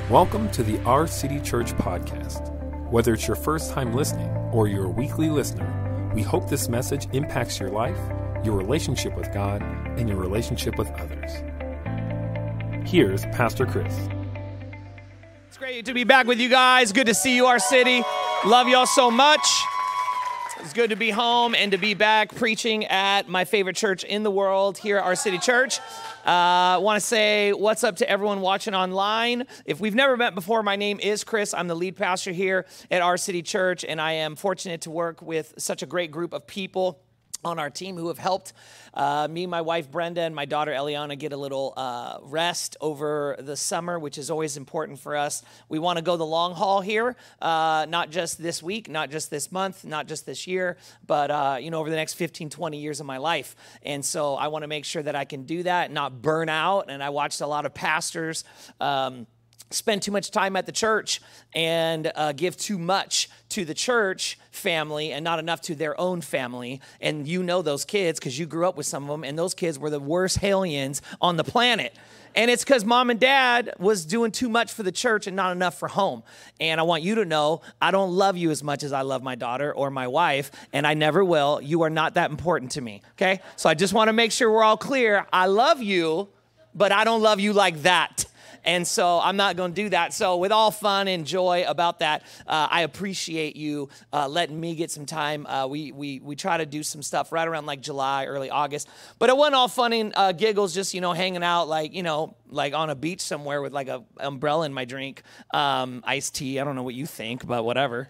Welcome to the Our City Church podcast. Whether it's your first time listening or you're a weekly listener, we hope this message impacts your life, your relationship with God, and your relationship with others. Here's Pastor Chris. It's great to be back with you guys. Good to see you, Our City. Love y'all so much. It's good to be home and to be back preaching at my favorite church in the world here at Our City Church. I want to say what's up to everyone watching online. If we've never met before, my name is Chris. I'm the lead pastor here at Our City Church, and I am fortunate to work with such a great group of people on our team who have helped me, my wife Brenda, and my daughter Eliana get a little rest over the summer, which is always important for us. We want to go the long haul here, not just this week, not just this month, not just this year, but over the next 15, 20 years of my life. And so I want to make sure that I can do that, not burn out. And I watched a lot of pastors spend too much time at the church and give too much to the church family and not enough to their own family. And you know those kids because you grew up with some of them, and those kids were the worst hellions on the planet. And it's because mom and dad was doing too much for the church and not enough for home. And I want you to know, I don't love you as much as I love my daughter or my wife, and I never will. You are not that important to me, okay? So I just want to make sure we're all clear. I love you, but I don't love you like that. And so I'm not going to do that. So with all fun and joy about that, I appreciate you letting me get some time. We try to do some stuff right around like July, early August. But it wasn't all fun and giggles, just, hanging out like on a beach somewhere with like a umbrella in my drink, iced tea. I don't know what you think, but whatever.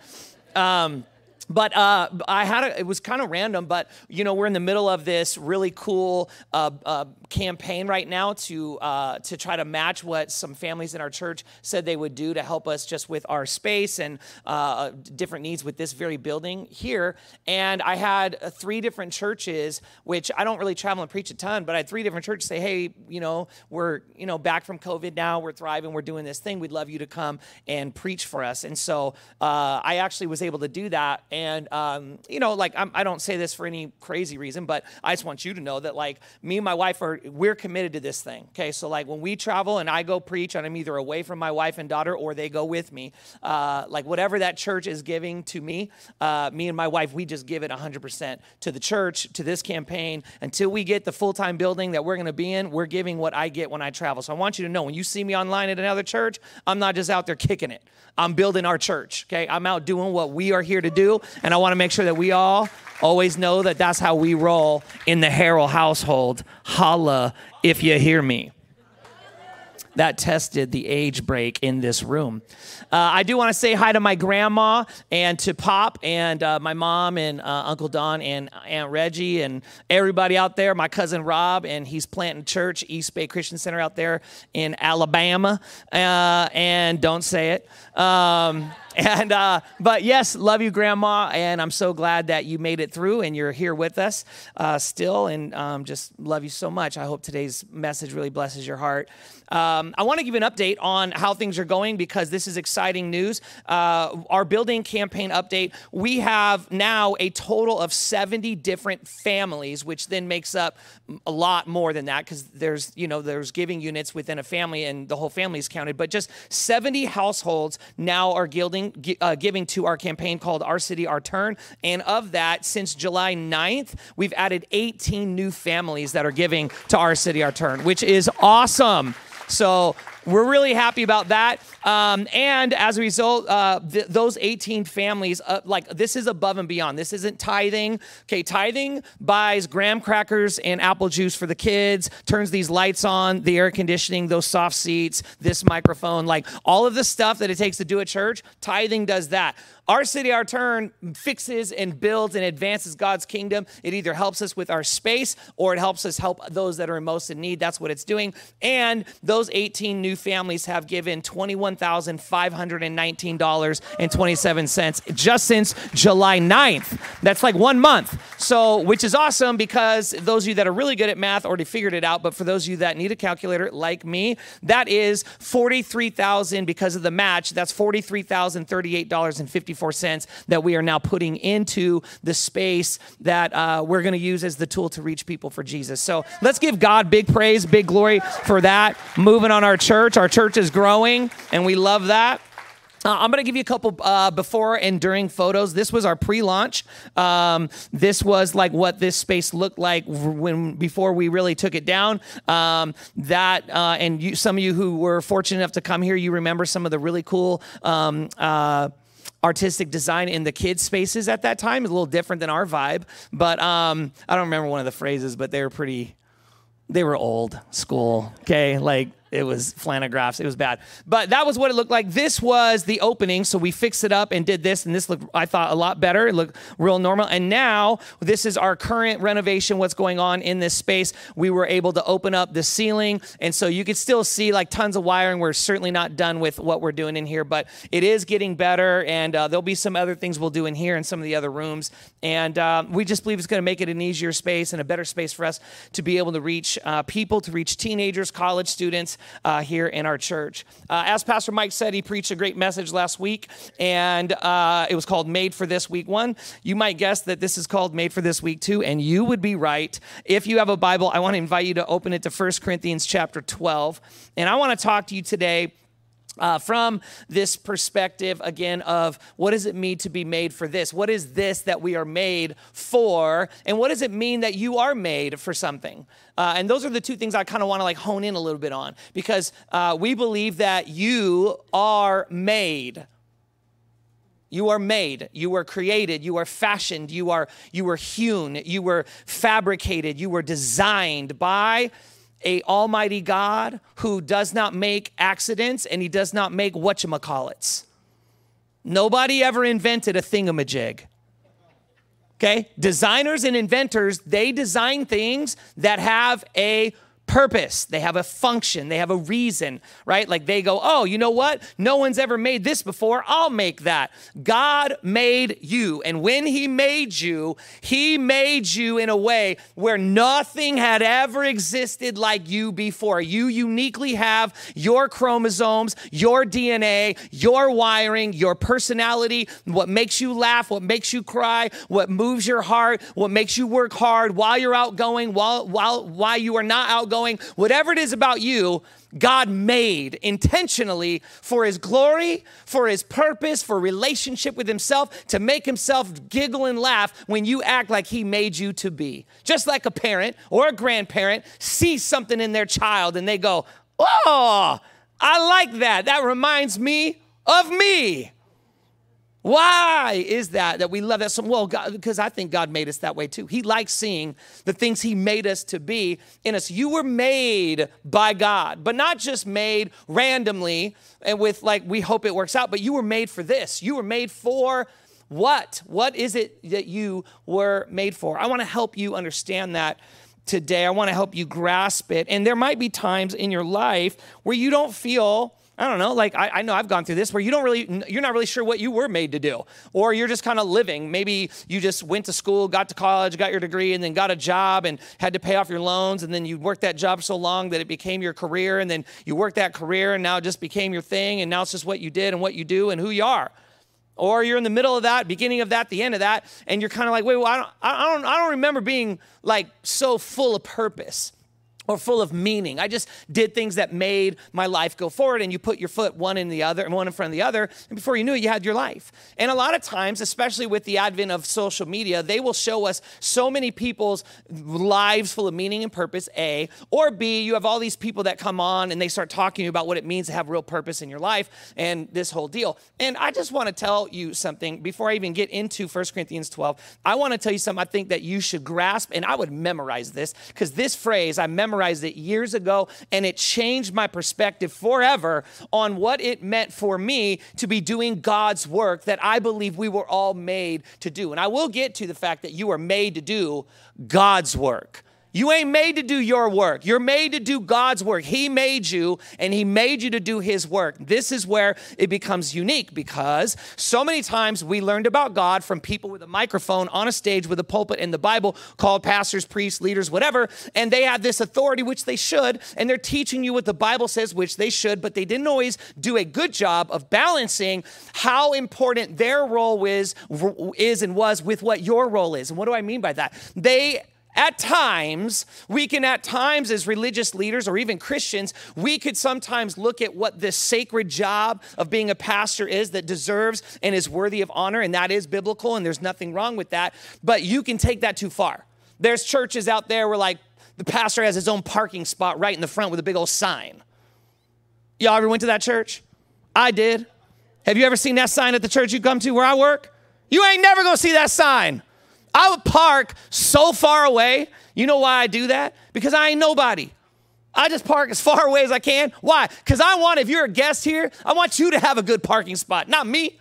But it was kind of random, but, we're in the middle of this really cool campaign right now to try to match what some families in our church said they would do to help us just with our space and different needs with this very building here. And I had 3 different churches, which I don't really travel and preach a ton, but I had 3 different churches say, hey, we're, back from COVID now, we're thriving, we're doing this thing, we'd love you to come and preach for us. And so I actually was able to do that. And, I don't say this for any crazy reason, but I just want you to know that, me and my wife we're committed to this thing, okay? So, when we travel and I go preach and I'm either away from my wife and daughter or they go with me, whatever that church is giving to me, me and my wife, we just give it 100% to the church, to this campaign. Until we get the full-time building that we're going to be in, we're giving what I get when I travel. So I want you to know, when you see me online at another church, I'm not just out there kicking it. I'm building our church, okay? I'm out doing what we are here to do, and I want to make sure that we all always know that that's how we roll in the Harrell household. Holla if you hear me. That tested the age break in this room. I do want to say hi to my grandma and to Pop and my mom and Uncle Don and Aunt Reggie and everybody out there, my cousin Rob, and he's planting church, East Bay Christian Center out there in Alabama, and don't say it. But yes, love you, Grandma, and I'm so glad that you made it through and you're here with us still, and just love you so much. I hope today's message really blesses your heart. I want to give you an update on how things are going because this is exciting news. Our building campaign update, we have now a total of 70 different families, which then makes up a lot more than that because there's giving units within a family and the whole family is counted, but just 70 households now are giving to our campaign called Our City, Our Turn. And of that, since July 9th, we've added 18 new families that are giving to Our City, Our Turn, which is awesome. So we're really happy about that. And as a result, those 18 families, this is above and beyond. This isn't tithing. Okay, tithing buys graham crackers and apple juice for the kids, turns these lights on, the air conditioning, those soft seats, this microphone, all of the stuff that it takes to do at church, tithing does that. Our City, Our Turn fixes and builds and advances God's kingdom. It either helps us with our space or it helps us help those that are most in need. That's what it's doing. And those 18 new families have given $21,519.27 just since July 9th. That's like 1 month. So, which is awesome because those of you that are really good at math already figured it out. But for those of you that need a calculator like me, that is $43,000 because of the match. That's $43,038.54 that we are now putting into the space that we're going to use as the tool to reach people for Jesus. So let's give God big praise, big glory for that. Moving on our church. church. Our church is growing, and we love that. I'm going to give you a couple before and during photos. This was our pre-launch. This was like what this space looked like before we really took it down. Some of you who were fortunate enough to come here, you remember some of the really cool artistic design in the kids' spaces at that time. It's a little different than our vibe, but I don't remember one of the phrases, but they were old school, okay? Like, it was flanographs. It was bad. But that was what it looked like. This was the opening, so we fixed it up and did this, and this looked, I thought, a lot better. It looked real normal. And now, this is our current renovation, what's going on in this space. We were able to open up the ceiling, and so you could still see, like, tons of wiring. We're certainly not done with what we're doing in here, but it is getting better, and there'll be some other things we'll do in here and some of the other rooms. And we just believe it's going to make it an easier space and a better space for us to be able to reach people, to reach teenagers, college students, here in our church. As Pastor Mike said, he preached a great message last week, and it was called Made for This Week 1. You might guess that this is called Made for This Week 2, and you would be right. If you have a Bible, I want to invite you to open it to 1 Corinthians chapter 12, and I want to talk to you today from this perspective, again, of what does it mean to be made for this? What is this that we are made for? And what does it mean that you are made for something? And those are the two things I kind of want to like hone in a little bit on, because we believe that you are made. You are made, you were created, you are fashioned, you were hewn, you were fabricated, you were designed by a almighty God who does not make accidents, and he does not make whatchamacallits. Nobody ever invented a thingamajig. Okay? Designers and inventors, they design things that have a purpose. They have a function. They have a reason, right? Like they go, oh, you know what? No one's ever made this before. I'll make that. God made you. And when he made you in a way where nothing had ever existed like you before. You uniquely have your chromosomes, your DNA, your wiring, your personality, what makes you laugh, what makes you cry, what moves your heart, what makes you work hard while you're outgoing, while you are not outgoing. Whatever it is about you, God made intentionally for his glory, for his purpose, for relationship with himself, to make himself giggle and laugh when you act like he made you to be. Just like a parent or a grandparent sees something in their child and they go, oh, I like that. That reminds me of me. Why is that we love that so well? Because I think God made us that way too. He likes seeing the things he made us to be in us. You were made by God, but not just made randomly and with like, we hope it works out, but you were made for this. You were made for what? What is it that you were made for? I want to help you understand that today. I want to help you grasp it. And there might be times in your life where you don't feel, I don't know, like I know I've gone through this where you're not really sure what you were made to do, or you're just kind of living. Maybe you just went to school, got to college, got your degree, and then got a job and had to pay off your loans, and then you worked that job so long that it became your career, and then you worked that career and now it just became your thing, and now it's just what you did and what you do and who you are. Or you're in the middle of that, beginning of that, the end of that, and you're kind of like, wait, well, I don't remember being like so full of purpose or full of meaning. I just did things that made my life go forward, and you put your foot one in front of the other, and before you knew it, you had your life. And a lot of times, especially with the advent of social media, they will show us so many people's lives full of meaning and purpose, A, or B, you have all these people that come on and they start talking about what it means to have real purpose in your life and this whole deal. And I just want to tell you something before I even get into 1 Corinthians 12. I want to tell you something I think that you should grasp, and I would memorize this, because this phrase, I memorized it years ago, and it changed my perspective forever on what it meant for me to be doing God's work that I believe we were all made to do. And I will get to the fact that you are made to do God's work. You ain't made to do your work. You're made to do God's work. He made you, and he made you to do his work. This is where it becomes unique, because so many times we learned about God from people with a microphone on a stage with a pulpit in the Bible called pastors, priests, leaders, whatever, and they have this authority, which they should, and they're teaching you what the Bible says, which they should, but they didn't always do a good job of balancing how important their role is and was with what your role is. And what do I mean by that? They At times, as religious leaders or even Christians, we could sometimes look at what this sacred job of being a pastor is that deserves and is worthy of honor, and that is biblical, and there's nothing wrong with that, but you can take that too far. There's churches out there where like the pastor has his own parking spot right in the front with a big old sign. Y'all ever went to that church? I did. Have you ever seen that sign at the church you come to where I work? You ain't never gonna see that sign. I would park so far away. You know why I do that? Because I ain't nobody. I just park as far away as I can. Why? Because if you're a guest here, I want you to have a good parking spot, not me.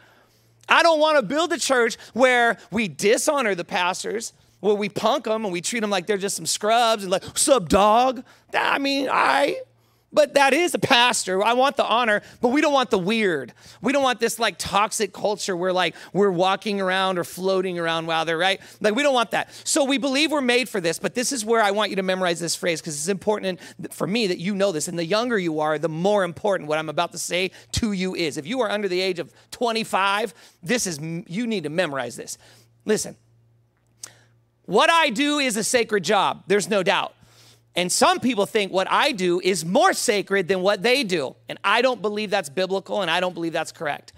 I don't want to build a church where we dishonor the pastors, where we punk them and we treat them like they're just some scrubs and like, what's up, dog? I mean, but that is a pastor. I want the honor, but we don't want the weird. We don't want this like toxic culture where like we're walking around or floating around while they're right. Like we don't want that. So we believe we're made for this, but this is where I want you to memorize this phrase because it's important for me that you know this. And the younger you are, the more important what I'm about to say to you is. If you are under the age of 25, you need to memorize this. Listen, what I do is a sacred job. There's no doubt. And some people think what I do is more sacred than what they do. And I don't believe that's biblical, and I don't believe that's correct.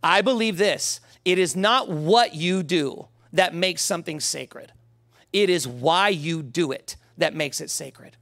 I believe this. It is not what you do that makes something sacred. It is why you do it that makes it sacred.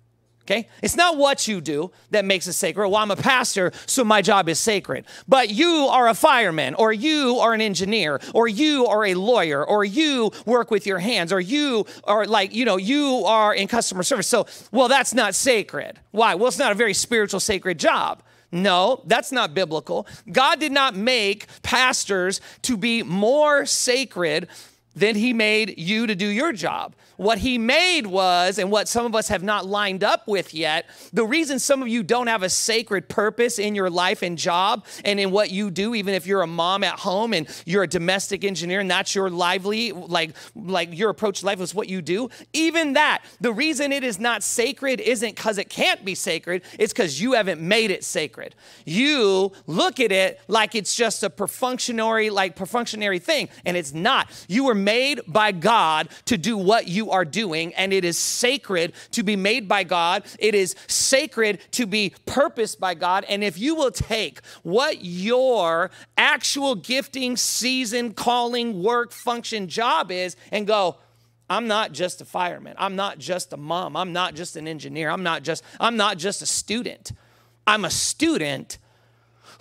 Okay? It's not what you do that makes it sacred. Well, I'm a pastor, so my job is sacred. But you are a fireman, or you are an engineer, or you are a lawyer, or you work with your hands, or you are you are in customer service. So, well, that's not sacred. Why? Well, it's not a very spiritual, sacred job. No, that's not biblical. God did not make pastors to be more sacred than he made you to do your job. What he made was, and what some of us have not lined up with yet, the reason some of you don't have a sacred purpose in your life and job and in what you do, even if you're a mom at home and you're a domestic engineer and that's your like your approach to life is what you do, even that, the reason it is not sacred isn't because it can't be sacred, it's because you haven't made it sacred. You look at it like it's just a perfunctory thing, and it's not. You were made by God to do what you are doing, and it is sacred to be made by God. It is sacred to be purposed by God. And if you will take what your actual gifting, season, calling, work, function, job is and go, I'm not just a fireman. I'm not just a mom. I'm not just an engineer. I'm not just a student. I'm a student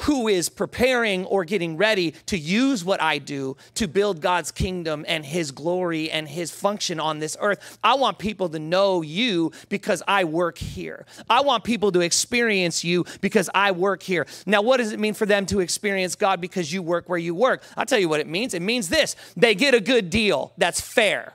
who is preparing or getting ready to use what I do to build God's kingdom and his glory and his function on this earth. I want people to know you because I work here. I want people to experience you because I work here. Now, what does it mean for them to experience God because you work where you work? I'll tell you what it means. It means this: they get a good deal that's fair.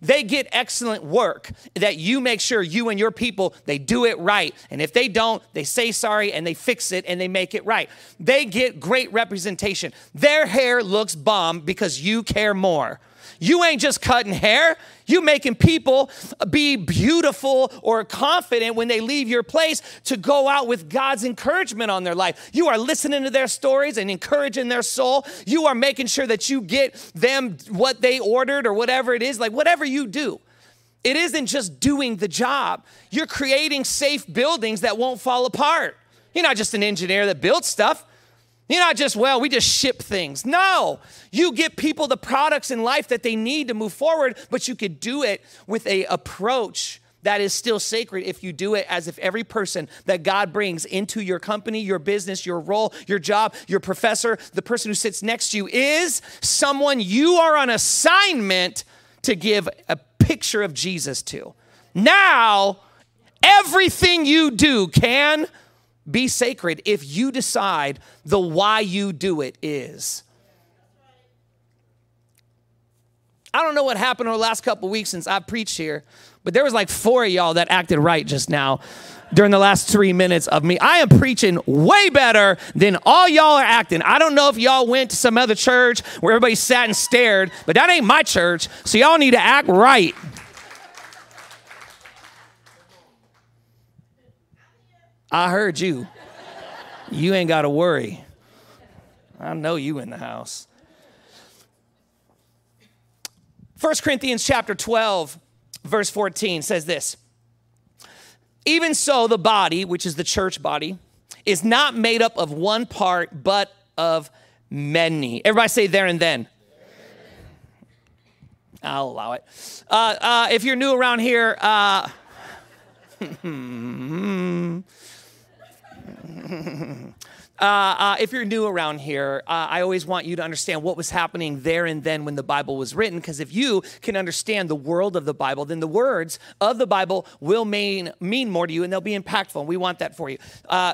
They get excellent work that you make sure you and your people, they do it right. And if they don't, they say sorry and they fix it and they make it right. They get great representation. Their hair looks bomb because you care more. You ain't just cutting hair. You making people be beautiful or confident when they leave your place to go out with God's encouragement on their life. You are listening to their stories and encouraging their soul. You are making sure that you get them what they ordered or whatever it is, like whatever you do. It isn't just doing the job. You're creating safe buildings that won't fall apart. You're not just an engineer that builds stuff. You're not just, we just ship things. No, you get people the products in life that they need to move forward, but you could do it with an approach that is still sacred if you do it as if every person that God brings into your company, your business, your role, your job, your professor, the person who sits next to you is someone you are on assignment to give a picture of Jesus to. Now, everything you do can be sacred if you decide the why you do it is. I don't know what happened over the last couple of weeks since I've preached here, but there was like 4 of y'all that acted right just now during the last 3 minutes of me. I am preaching way better than all y'all are acting. I don't know if y'all went to some other church where everybody sat and stared, but that ain't my church, so y'all need to act right. I heard you. You ain't got to worry. I know you in the house. 1 Corinthians chapter 12, verse 14 says this. Even so, the body, which is the church body, is not made up of one part, but of many. Everybody say there and then. I'll allow it. If you're new around here, if you're new around here, I always want you to understand what was happening there and then when the Bible was written, because if you can understand the world of the Bible, then the words of the Bible will mean more to you, and they'll be impactful, and we want that for you.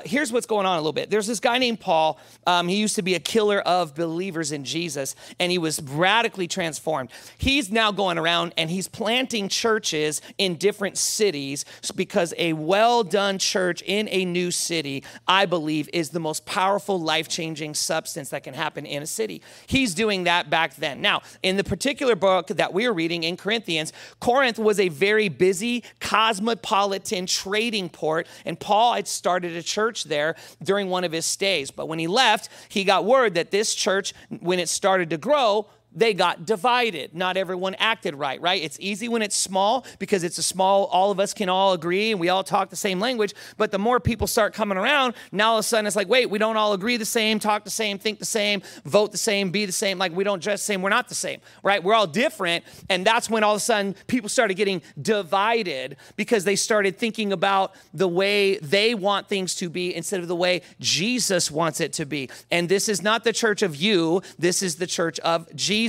Here's what's going on a little bit. There's this guy named Paul. He used to be a killer of believers in Jesus, and he was radically transformed. He's now going around, and he's planting churches in different cities because a well-done church in a new city, I believe, is the most powerful, life-changing substance that can happen in a city. He's doing that back then. Now, in the particular book that we are reading in Corinthians, Corinth was a very busy, cosmopolitan trading port, and Paul had started a church there during one of his stays. But when he left, he got word that this church, when it started to grow, they got divided. Not everyone acted right? It's easy when it's small because it's a small, all of us can all agree and we all talk the same language. But the more people start coming around, now all of a sudden it's like, wait, we don't all agree the same, talk the same, think the same, vote the same, be the same. Like we don't dress the same, we're not the same, right? We're all different. And that's when all of a sudden people started getting divided because they started thinking about the way they want things to be instead of the way Jesus wants it to be. And this is not the church of you, this is the church of Jesus.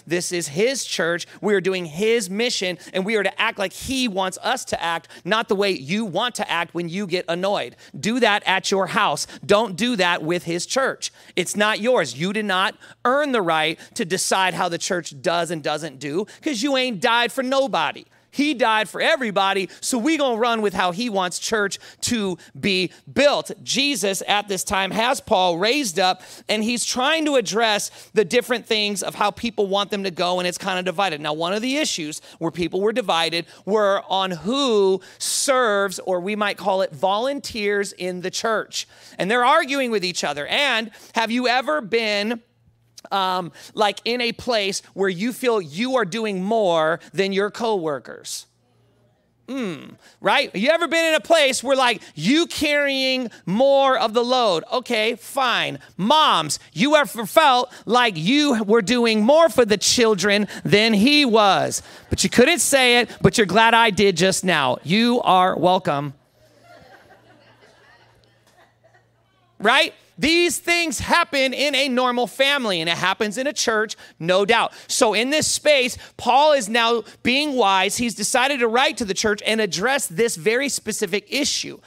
This is his church. We are doing his mission, and we are to act like he wants us to act, not the way you want to act when you get annoyed. Do that at your house. Don't do that with his church. It's not yours. You did not earn the right to decide how the church does and doesn't do because you ain't died for nobody. He died for everybody, so we gonna run with how he wants church to be built. Jesus at this time has Paul raised up, and he's trying to address the different things of how people want them to go, and it's kind of divided. Now, one of the issues where people were divided were on who serves, or we might call it volunteers in the church. And they're arguing with each other. And have you ever been like in a place where you feel you are doing more than your coworkers? Right? You ever been in a place where like you carrying more of the load? Okay, fine. Moms, you ever felt like you were doing more for the children than he was, but you couldn't say it, but you're glad I did just now. You are welcome. Right? These things happen in a normal family, and it happens in a church, no doubt. So in this space, Paul is now being wise. He's decided to write to the church and address this very specific issue.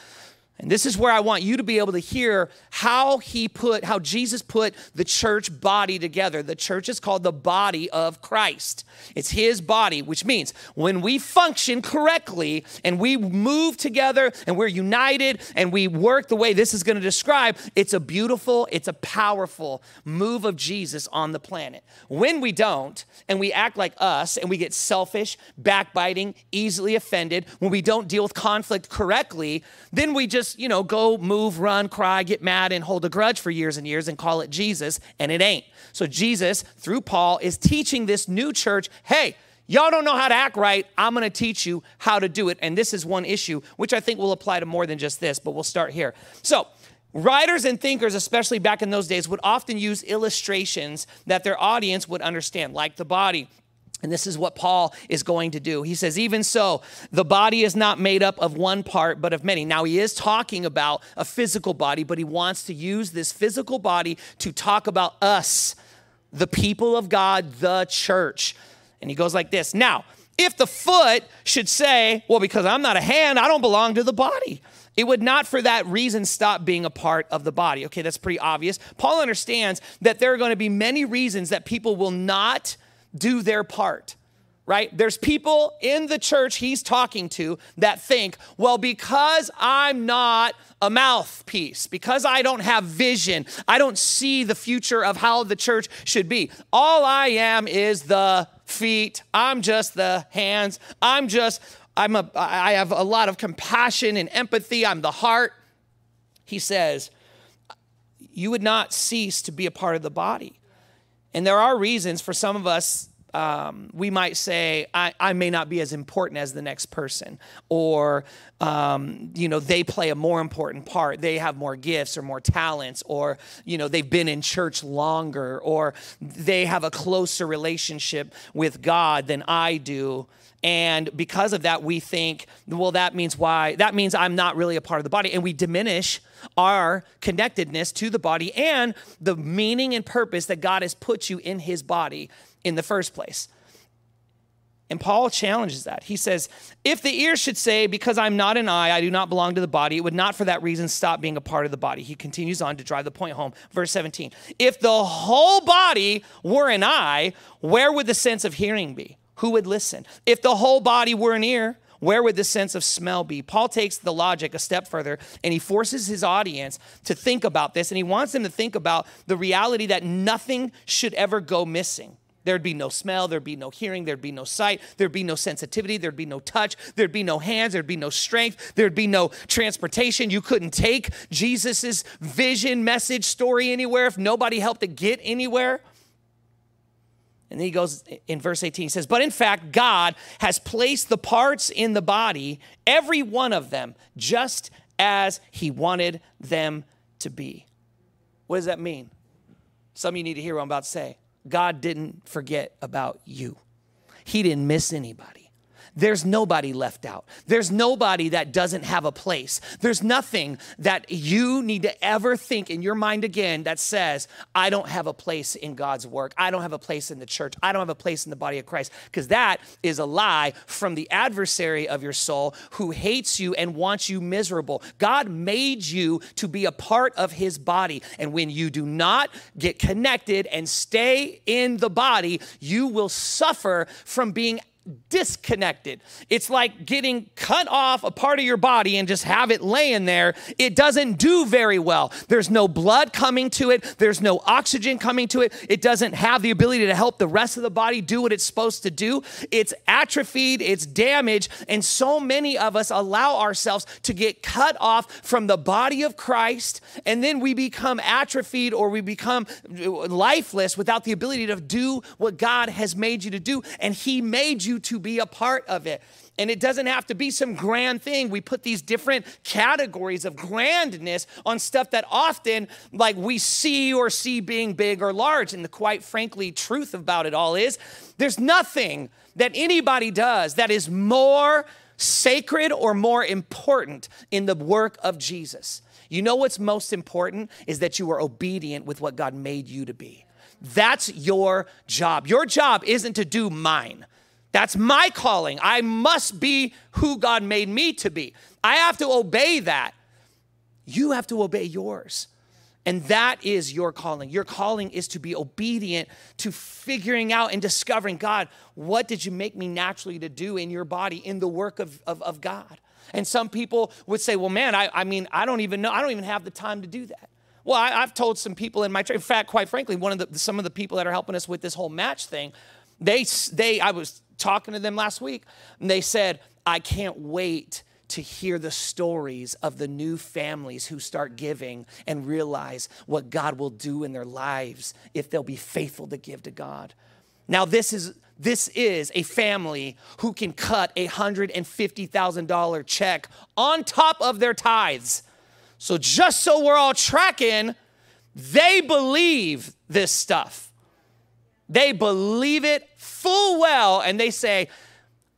And this is where I want you to be able to hear how Jesus put the church body together. The church is called the body of Christ. It's his body, which means when we function correctly and we move together and we're united and we work the way this is going to describe, it's a beautiful, it's a powerful move of Jesus on the planet. When we don't and we act like us and we get selfish, backbiting, easily offended, when we don't deal with conflict correctly, then we just go move, run, cry, get mad, and hold a grudge for years and years and call it Jesus, and it ain't. So Jesus, through Paul, is teaching this new church, hey, y'all don't know how to act right. I'm going to teach you how to do it. And this is one issue, which I think will apply to more than just this, but we'll start here. So writers and thinkers, especially back in those days, would often use illustrations that their audience would understand, like the body. And this is what Paul is going to do. He says, even so, the body is not made up of one part, but of many. Now, he is talking about a physical body, but he wants to use this physical body to talk about us, the people of God, the church. And he goes like this. Now, if the foot should say, well, because I'm not a hand, I don't belong to the body, it would not for that reason stop being a part of the body. Okay, that's pretty obvious. Paul understands that there are going to be many reasons that people will not do their part, right? There's people in the church he's talking to that think, well, because I'm not a mouthpiece, because I don't have vision, I don't see the future of how the church should be. All I am is the feet. I'm just the hands. I have a lot of compassion and empathy. I'm the heart. He says, you would not cease to be a part of the body. And there are reasons for some of us we might say, I may not be as important as the next person, or, they play a more important part. They have more gifts or more talents, or, they've been in church longer, or they have a closer relationship with God than I do. And because of that, we think, well, that means I'm not really a part of the body. And we diminish our connectedness to the body and the meaning and purpose that God has put you in his body in the first place. And Paul challenges that. He says, if the ear should say, because I'm not an eye, I do not belong to the body, it would not for that reason stop being a part of the body. He continues on to drive the point home. Verse 17, if the whole body were an eye, where would the sense of hearing be? Who would listen? If the whole body were an ear, where would the sense of smell be? Paul takes the logic a step further, and he forces his audience to think about this, and he wants them to think about the reality that nothing should ever go missing. There'd be no smell, there'd be no hearing, there'd be no sight, there'd be no sensitivity, there'd be no touch, there'd be no hands, there'd be no strength, there'd be no transportation. You couldn't take Jesus's vision, message, story anywhere if nobody helped it get anywhere. And then he goes in verse 18, he says, but in fact, God has placed the parts in the body, every one of them, just as he wanted them to be. What does that mean? Some of you need to hear what I'm about to say. God didn't forget about you. He didn't miss anybody. There's nobody left out. There's nobody that doesn't have a place. There's nothing that you need to ever think in your mind again that says, I don't have a place in God's work. I don't have a place in the church. I don't have a place in the body of Christ. Because that is a lie from the adversary of your soul who hates you and wants you miserable. God made you to be a part of his body. And when you do not get connected and stay in the body, you will suffer from being disconnected. It's like getting cut off a part of your body and just have it laying there. It doesn't do very well. There's no blood coming to it. There's no oxygen coming to it. It doesn't have the ability to help the rest of the body do what it's supposed to do. It's atrophied, it's damaged, and so many of us allow ourselves to get cut off from the body of Christ, and then we become atrophied or we become lifeless without the ability to do what God has made you to do, and he made you to be a part of it. And it doesn't have to be some grand thing. We put these different categories of grandness on stuff that often like we see being big or large. And the quite frankly truth about it all is there's nothing that anybody does that is more sacred or more important in the work of Jesus. You know what's most important is that you are obedient with what God made you to be. That's your job. Your job isn't to do mine. That's my calling. I must be who God made me to be. I have to obey that. You have to obey yours. And that is your calling. Your calling is to be obedient to figuring out and discovering, God, what did you make me naturally to do in your body, in the work of God? And some people would say, well, man, I don't even know. I don't even have the time to do that. Well, I've told some people in my church, in fact, quite frankly, some of the people that are helping us with this whole match thing, I was talking to them last week, and they said, I can't wait to hear the stories of the new families who start giving and realize what God will do in their lives if they'll be faithful to give to God. Now, this is a family who can cut a $150,000 check on top of their tithes. So just so we're all tracking, they believe this stuff. They believe it full well, and they say,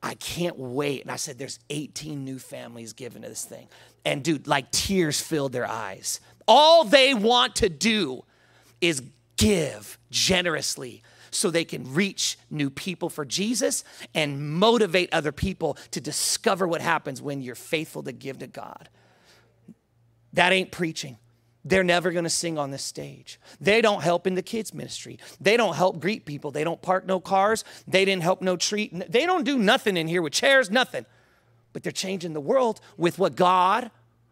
I can't wait. And I said, there's 18 new families given to this thing. And dude, like tears filled their eyes. All they want to do is give generously so they can reach new people for Jesus and motivate other people to discover what happens when you're faithful to give to God. That ain't preaching. They're never going to sing on this stage. They don't help in the kids ministry. They don't help greet people. They don't park no cars. They didn't help no treat. They don't do nothing in here with chairs, nothing. But they're changing the world with what God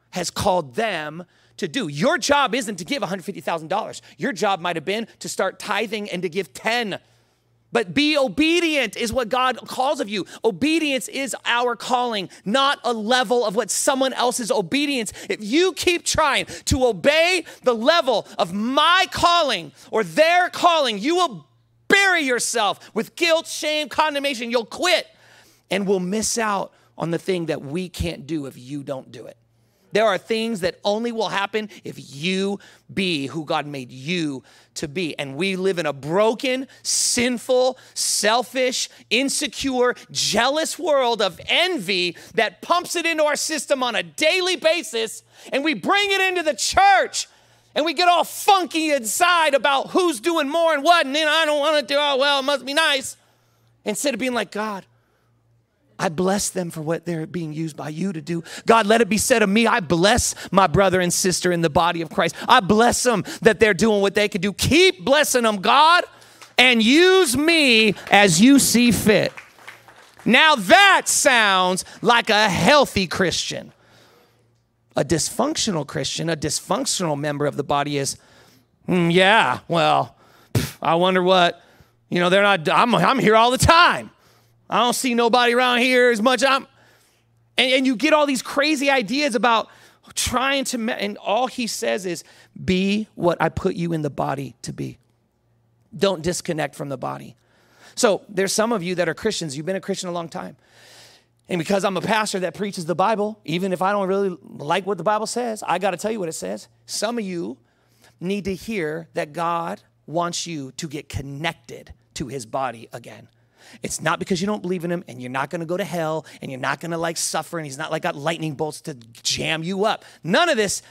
has called them to do. Your job isn't to give $150,000. Your job might have been to start tithing and to give 10. But be obedient is what God calls of you. Obedience is our calling, not a level of what someone else's obedience. If you keep trying to obey the level of my calling or their calling, you will bury yourself with guilt, shame, condemnation. You'll quit and we'll miss out on the thing that we can't do if you don't do it. There are things that only will happen if you be who God made you to be. And we live in a broken, sinful, selfish, insecure, jealous world of envy that pumps it into our system on a daily basis. And we bring it into the church and we get all funky inside about who's doing more and what. And then I don't want to do, oh, well, it must be nice. Instead of being like, God, I bless them for what they're being used by you to do. God, let it be said of me, I bless my brother and sister in the body of Christ. I bless them that they're doing what they can do. Keep blessing them, God, and use me as you see fit. Now that sounds like a healthy Christian. A dysfunctional Christian, a dysfunctional member of the body is, yeah, well, I wonder what, they're not, I'm here all the time. I don't see nobody around here as much. And you get all these crazy ideas about trying to, and all he says is, be what I put you in the body to be. Don't disconnect from the body. So there's some of you that are Christians. You've been a Christian a long time. And because I'm a pastor that preaches the Bible, even if I don't really like what the Bible says, I got to tell you what it says. Some of you need to hear that God wants you to get connected to his body again. It's not because you don't believe in him and you're not going to go to hell and you're not going to suffer and he's not got lightning bolts to jam you up. None of this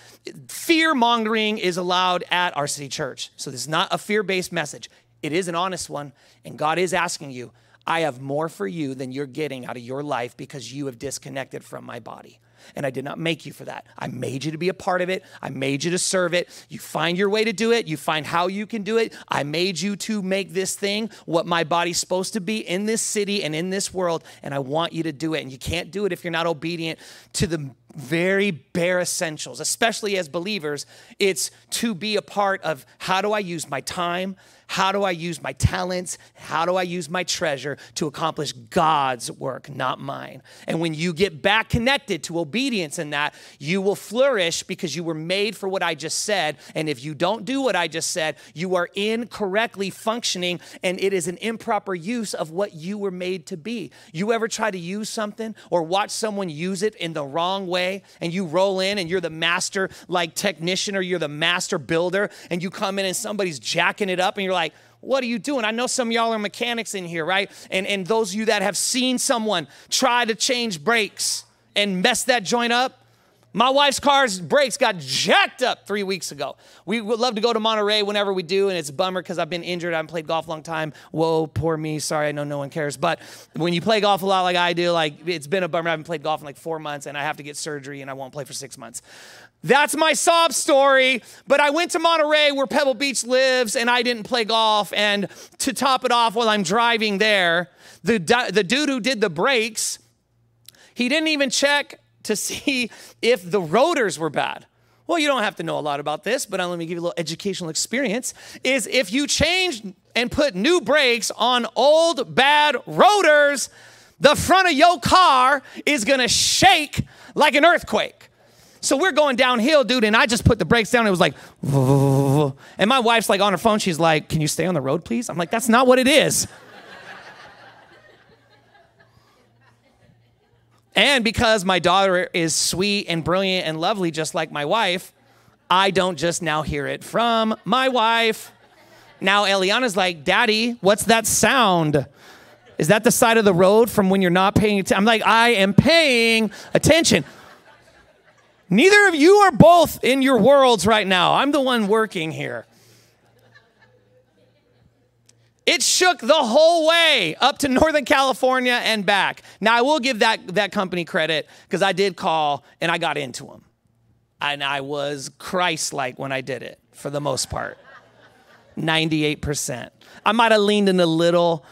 fear mongering is allowed at our city church. So this is not a fear-based message. It is an honest one. And God is asking you, I have more for you than you're getting out of your life because you have disconnected from my body. And I did not make you for that. I made you to be a part of it. I made you to serve it. You find your way to do it. You find how you can do it. I made you to make this thing what my body's supposed to be in this city and in this world. And I want you to do it. And you can't do it if you're not obedient to the very bare essentials, especially as believers. It's to be a part of how do I use my time? How do I use my talents? How do I use my treasure to accomplish God's work, not mine? And when you get back connected to obedience in that, you will flourish because you were made for what I just said. And if you don't do what I just said, you are incorrectly functioning and it is an improper use of what you were made to be. You ever try to use something or watch someone use it in the wrong way and you roll in and you're the master technician or you're the master builder and you come in and somebody's jacking it up and you're like, what are you doing? I know some of y'all are mechanics in here, right? And those of you that have seen someone try to change brakes and mess that joint up. My wife's car's brakes got jacked up 3 weeks ago. We would love to go to Monterey whenever we do, and it's a bummer because I've been injured. I haven't played golf a long time. Whoa, poor me. Sorry, I know no one cares. But when you play golf a lot like I do, it's been a bummer. I haven't played golf in 4 months, and I have to get surgery, and I won't play for 6 months. That's my sob story. But I went to Monterey where Pebble Beach lives, and I didn't play golf. And to top it off, while I'm driving there, the dude who did the brakes, he didn't even check to see if the rotors were bad. Well, you don't have to know a lot about this, but let me give you a little educational experience, is if you change and put new brakes on old bad rotors, the front of your car is going to shake like an earthquake. So we're going downhill, dude, and I just put the brakes down. It was like, and my wife's on her phone. She's like, can you stay on the road, please? I'm like, that's not what it is. And because my daughter is sweet and brilliant and lovely, just like my wife, I don't just now hear it from my wife. Now Eliana's like, Daddy, what's that sound? Is that the side of the road from when you're not paying attention? I'm like, I am paying attention. Neither of you are both in your worlds right now. I'm the one working here. It shook the whole way up to Northern California and back. Now, I will give that company credit because I did call and I got into them. And I was Christ-like when I did it, for the most part. 98%. I might have leaned in a little.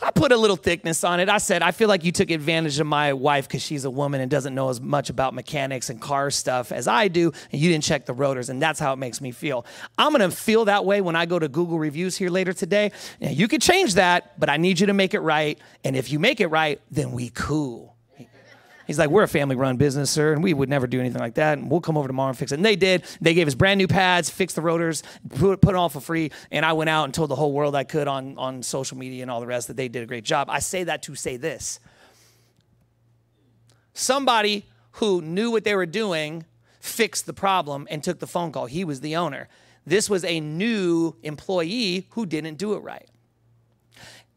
I put a little thickness on it. I said, I feel like you took advantage of my wife because she's a woman and doesn't know as much about mechanics and car stuff as I do, and you didn't check the rotors, and that's how it makes me feel. I'm going to feel that way when I go to Google reviews here later today. Now, you could change that, but I need you to make it right, and if you make it right, then we cool. He's like, we're a family-run business, sir, and we would never do anything like that, and we'll come over tomorrow and fix it. And they did. They gave us brand new pads, fixed the rotors, put it all for free, and I went out and told the whole world I could on social media and all the rest that they did a great job. I say that to say this. Somebody who knew what they were doing fixed the problem and took the phone call. He was the owner. This was a new employee who didn't do it right.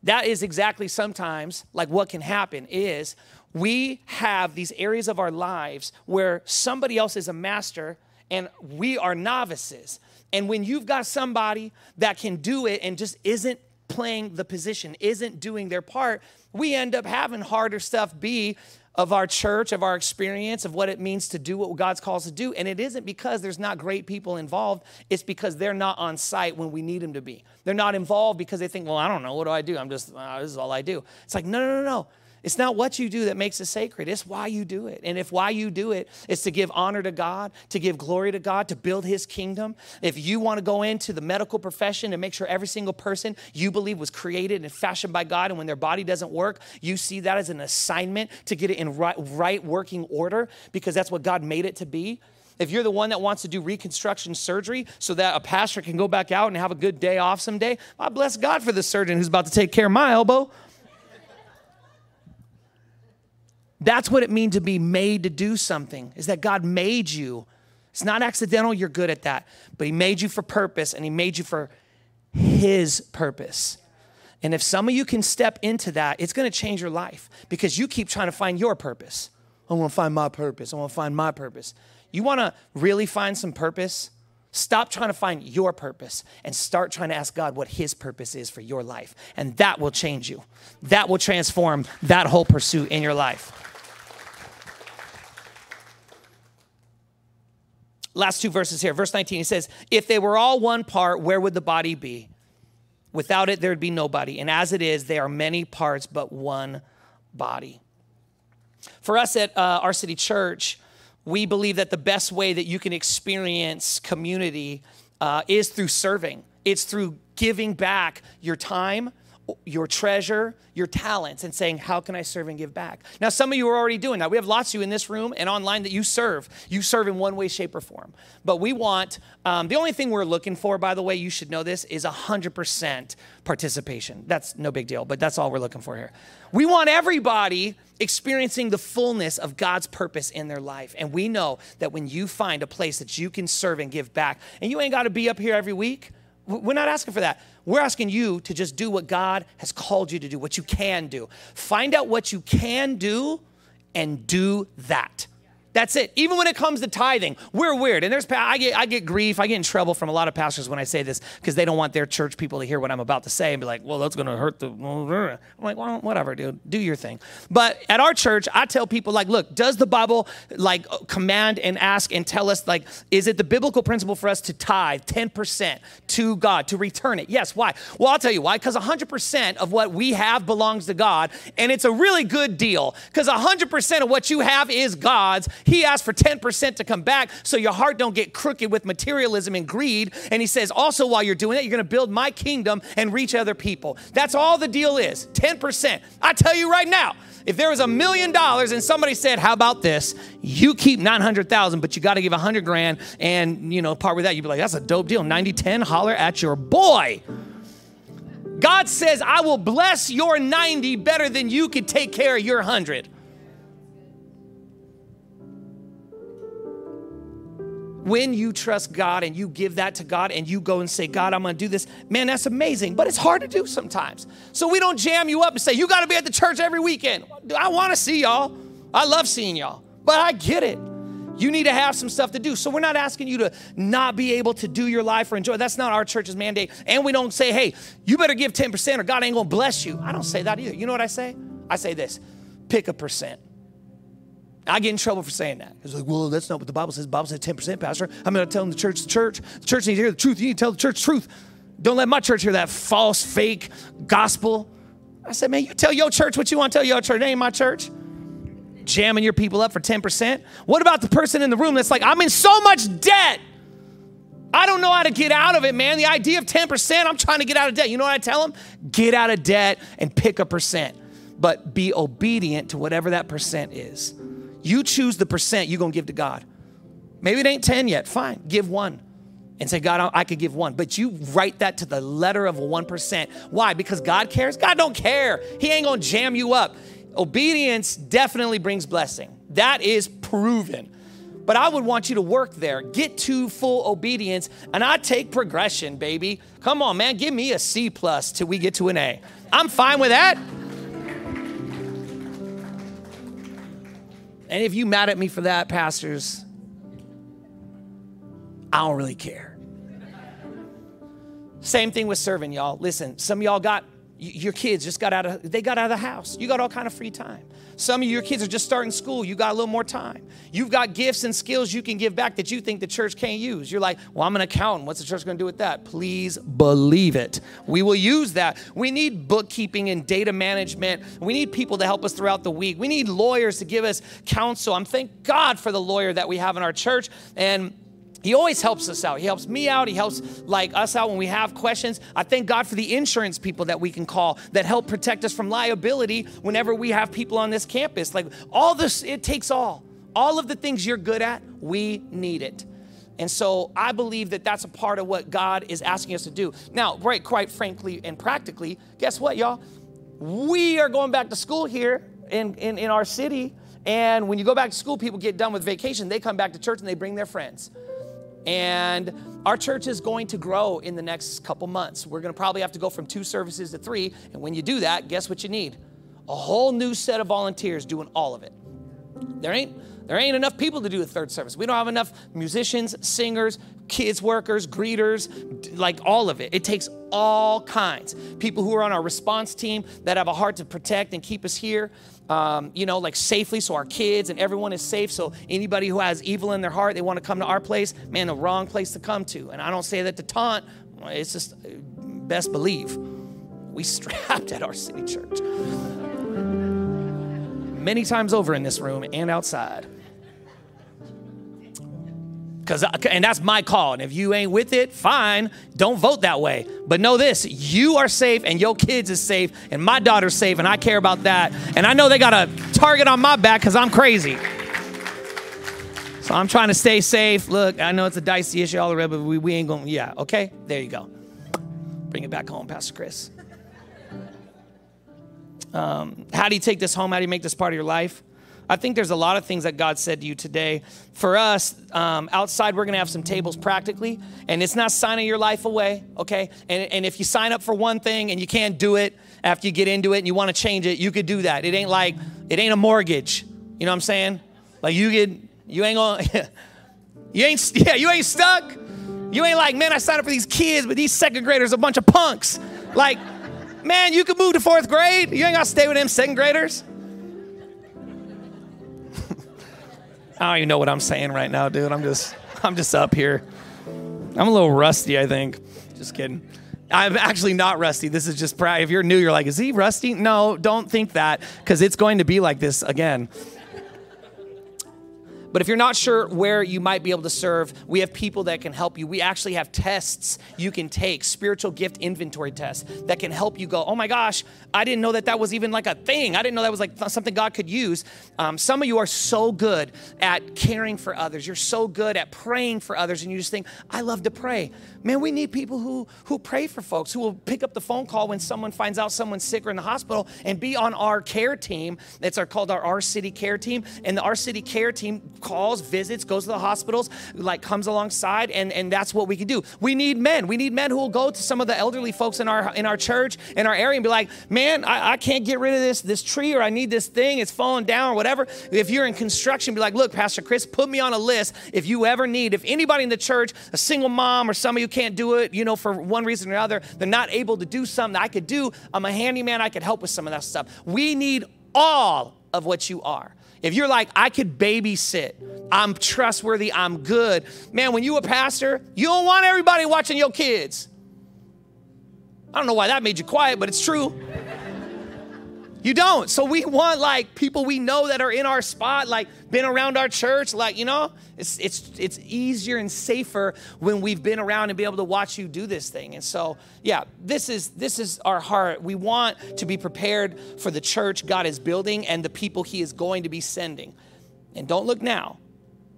That is exactly sometimes like what can happen is we have these areas of our lives where somebody else is a master and we are novices. And when you've got somebody that can do it and just isn't playing the position, isn't doing their part, we end up having harder stuff be of our church, of our experience, of what it means to do what God's calls us to do. And it isn't because there's not great people involved. It's because they're not on site when we need them to be. They're not involved because they think, well, I don't know. What do I do? I'm just, this is all I do. It's like, no. It's not what you do that makes it sacred. It's why you do it. And if why you do it is to give honor to God, to give glory to God, to build his kingdom, if you want to go into the medical profession and make sure every single person you believe was created and fashioned by God, and when their body doesn't work, you see that as an assignment to get it in right working order because that's what God made it to be. If you're the one that wants to do reconstruction surgery so that a pastor can go back out and have a good day off someday, I bless God for the surgeon who's about to take care of my elbow. That's what it means to be made to do something, is that God made you. It's not accidental, you're good at that. But he made you for purpose, and he made you for his purpose. And if some of you can step into that, it's going to change your life because you keep trying to find your purpose. I want to find my purpose. I want to find my purpose. You want to really find some purpose? Stop trying to find your purpose and start trying to ask God what his purpose is for your life. And that will change you. That will transform that whole pursuit in your life. Last two verses here. Verse 19, he says, if they were all one part, where would the body be? Without it, there'd be nobody. And as it is, they are many parts, but one body. For us at our city church, we believe that the best way that you can experience community is through serving. It's through giving back your time, your treasure, your talents, and saying, how can I serve and give back? Now, some of you are already doing that. We have lots of you in this room and online that you serve. You serve in one way, shape, or form. But we want, the only thing we're looking for, by the way, you should know this, is 100% participation. That's no big deal, but that's all we're looking for here. We want everybody experiencing the fullness of God's purpose in their life. And we know that when you find a place that you can serve and give back, and you ain't got to be up here every week, we're not asking for that. We're asking you to just do what God has called you to do, what you can do. Find out what you can do and do that. That's it. Even when it comes to tithing, we're weird. And I get grief. I get in trouble from a lot of pastors when I say this because they don't want their church people to hear what I'm about to say and be like, well, that's going to hurt the... I'm like, well, whatever, dude. Do your thing. But at our church, I tell people, like, look, does the Bible, like, command and ask and tell us, like, is it the biblical principle for us to tithe 10% to God, to return it? Yes. Why? Well, I'll tell you why. Because 100% of what we have belongs to God, and it's a really good deal because 100% of what you have is God's. He asked for 10% to come back so your heart don't get crooked with materialism and greed. And he says, also while you're doing that, you're going to build my kingdom and reach other people. That's all the deal is, 10%. I tell you right now, if there was $1 million and somebody said, how about this? You keep 900,000, but you got to give 100 grand and, part with that, you'd be like, that's a dope deal. 90-10, holler at your boy. God says, I will bless your 90 better than you could take care of your 100. When you trust God and you give that to God and you go and say, God, I'm going to do this, man, that's amazing. But it's hard to do sometimes. So we don't jam you up and say, you got to be at the church every weekend. I want to see y'all. I love seeing y'all. But I get it. You need to have some stuff to do. So we're not asking you to not be able to do your life or enjoy. That's not our church's mandate. And we don't say, hey, you better give 10% or God ain't going to bless you. I don't say that either. You know what I say? I say this, pick a percent. I get in trouble for saying that. It's like, well, that's not what the Bible says. The Bible says 10%, Pastor. I'm going to tell the church the church. The church needs to hear the truth. You need to tell the church the truth. Don't let my church hear that false, fake gospel. I said, man, you tell your church what you want to tell your church. It ain't my church. Jamming your people up for 10%. What about the person in the room that's like, I'm in so much debt. I don't know how to get out of it, man. The idea of 10%, I'm trying to get out of debt. You know what I tell them? Get out of debt and pick a percent. But be obedient to whatever that percent is. You choose the percent you're going to give to God. Maybe it ain't 10 yet. Fine. Give 1. And say, God, I could give 1. But you write that to the letter of 1%. Why? Because God cares? God don't care. He ain't going to jam you up. Obedience definitely brings blessing. That is proven. But I would want you to work there. Get to full obedience. And I take progression, baby. Come on, man. Give me a C+ till we get to an A. I'm fine with that. And if you mad at me for that, pastors, I don't really care. Same thing with serving, y'all. Listen, some of y'all your kids just got out of the house. You got all kind of free time. Some of your kids are just starting school. You got a little more time. You've got gifts and skills you can give back that you think the church can't use. You're like, well, I'm an accountant. What's the church going to do with that? Please believe it. We will use that. We need bookkeeping and data management. We need people to help us throughout the week. We need lawyers to give us counsel. I'm thank God for the lawyer that we have in our church. And he always helps us out. He helps me out. He helps us out when we have questions. I thank God for the insurance people that we can call that help protect us from liability whenever we have people on this campus. Like all this, it takes all of the things you're good at, we need it. And so I believe that that's a part of what God is asking us to do. Now, right, quite frankly and practically, guess what, y'all? We are going back to school here in our city. And when you go back to school, people get done with vacation. They come back to church and they bring their friends. And our church is going to grow in the next couple months. We're going to probably have to go from 2 services to 3. And when you do that, guess what you need? A whole new set of volunteers doing all of it. There ain't enough people to do a 3rd service. We don't have enough musicians, singers, kids workers, greeters, like all of it. It takes all kinds. People who are on our response team that have a heart to protect and keep us here, like safely so our kids and everyone is safe. So anybody who has evil in their heart, they want to come to our place, man, the wrong place to come to. And I don't say that to taunt. It's just best believe. We strapped at our city church. Many times over in this room and outside. And that's my call. And if you ain't with it, fine. Don't vote that way. But know this, you are safe and your kids is safe and my daughter's safe and I care about that. And I know they got a target on my back because I'm crazy. So I'm trying to stay safe. Look, I know it's a dicey issue all around, but we ain't going, yeah, okay? There you go. Bring it back home, Pastor Chris. How do you take this home? How do you make this part of your life? I think there's a lot of things that God said to you today. For us, outside, we're going to have some tables practically, and it's not signing your life away, okay? And if you sign up for one thing and you can't do it after you get into it and you want to change it, you could do that. It ain't a mortgage. You know what I'm saying? Like you ain't stuck. You ain't like, man, I signed up for these kids, but these 2nd graders are a bunch of punks. Like, man, you could move to 4th grade. You ain't got to stay with them 2nd graders. I don't even know what I'm saying right now, dude. I'm just up here. I'm a little rusty, I think. Just kidding. I'm actually not rusty. This is just, if you're new, you're like, is he rusty? No, don't think that, because it's going to be like this again. But if you're not sure where you might be able to serve, we have people that can help you. We actually have tests you can take, spiritual gift inventory tests that can help you go, oh my gosh, I didn't know that was even like a thing. I didn't know that was like something God could use. Some of you are so good at caring for others. You're so good at praying for others, and you just think, I love to pray. Man, we need people who pray for folks, who will pick up the phone call when someone finds out someone's sick or in the hospital and be on our care team. That's called our City Care Team. And the Our City Care Team calls, visits, goes to the hospitals, comes alongside, and that's what we can do. We need men. We need men who will go to some of the elderly folks in our church, in our area, and be like, man, I can't get rid of this tree, or I need this thing, it's falling down, or whatever. If you're in construction, be like, look, Pastor Chris, put me on a list if you ever need. If anybody in the church, a single mom or somebody who can't do it, for one reason or another, they're not able to do something that I could do, I'm a handyman, I could help with some of that stuff. We need all of what you are. If you're like, I could babysit, I'm trustworthy, I'm good. Man, when you a pastor, you don't want everybody watching your kids. I don't know why that made you quiet, but it's true. You don't. So we want people we know that are in our spot, been around our church, it's easier and safer when we've been around and be able to watch you do this thing. And so, yeah, this is our heart. We want to be prepared for the church God is building and the people he is going to be sending. And don't look now,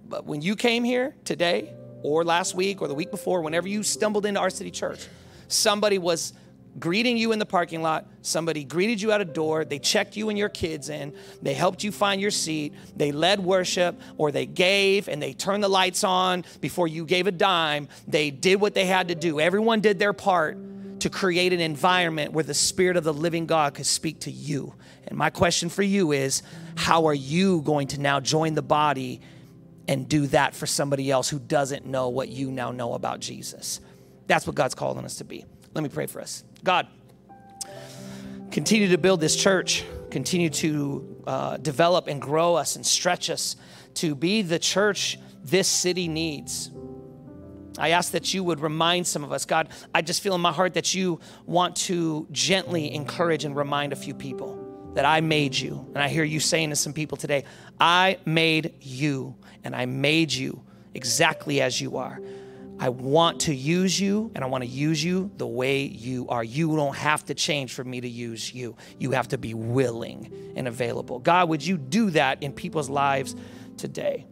but when you came here today or last week or the week before, whenever you stumbled into our city church, somebody was greeting you in the parking lot. Somebody greeted you at a door. They checked you and your kids in. They helped you find your seat. They led worship, or they gave and they turned the lights on before you gave a dime. They did what they had to do. Everyone did their part to create an environment where the Spirit of the living God could speak to you. And my question for you is, how are you going to now join the body and do that for somebody else who doesn't know what you now know about Jesus? That's what God's calling us to be. Let me pray for us. God, continue to build this church. Continue to develop and grow us and stretch us to be the church this city needs. I ask that you would remind some of us. God, I just feel in my heart that you want to gently encourage and remind a few people that I made you. And I hear you saying to some people today, I made you, and I made you exactly as you are. I want to use you, and I want to use you the way you are. You don't have to change for me to use you. You have to be willing and available. God, would you do that in people's lives today?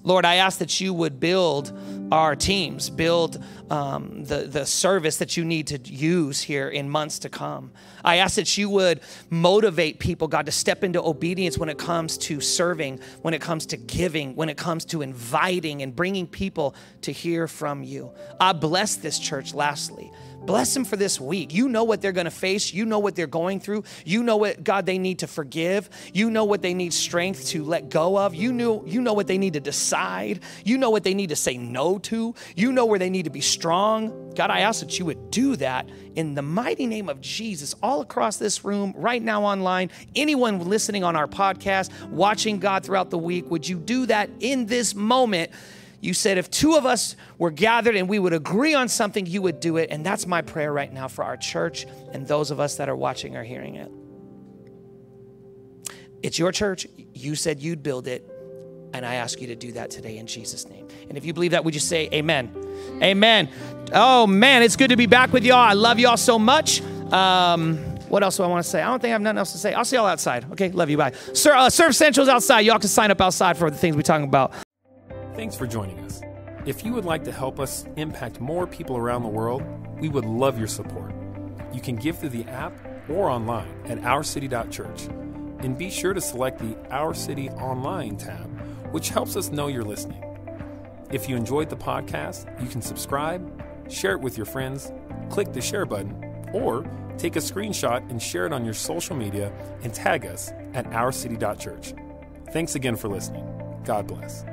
Lord, I ask that you would build our teams, build the service that you need to use here in months to come. I ask that you would motivate people, God, to step into obedience when it comes to serving, when it comes to giving, when it comes to inviting and bringing people to hear from you. I bless this church lastly. Bless them for this week. You know what they're going to face. You know what they're going through. You know what, God, they need to forgive. You know what they need strength to let go of. You know what they need to decide. You know what they need to say no to. You know where they need to be strong. God, I ask that you would do that in the mighty name of Jesus, all across this room, right now online, anyone listening on our podcast, watching God throughout the week, would you do that in this moment? You said if two of us were gathered and we would agree on something, you would do it. And that's my prayer right now for our church and those of us that are watching or hearing it. It's your church. You said you'd build it. And I ask you to do that today in Jesus' name. And if you believe that, would you say amen? Amen. Oh, man, it's good to be back with y'all. I love y'all so much. What else do I want to say? I don't think I have nothing else to say. I'll see y'all outside. Okay, love you. Bye. Serve Central's outside. Y'all can sign up outside for the things we're talking about. Thanks for joining us. If you would like to help us impact more people around the world, we would love your support. You can give through the app or online at ourcity.church. And be sure to select the Our City Online tab, which helps us know you're listening. If you enjoyed the podcast, you can subscribe, share it with your friends, click the share button, or take a screenshot and share it on your social media and tag us at ourcity.church. Thanks again for listening. God bless.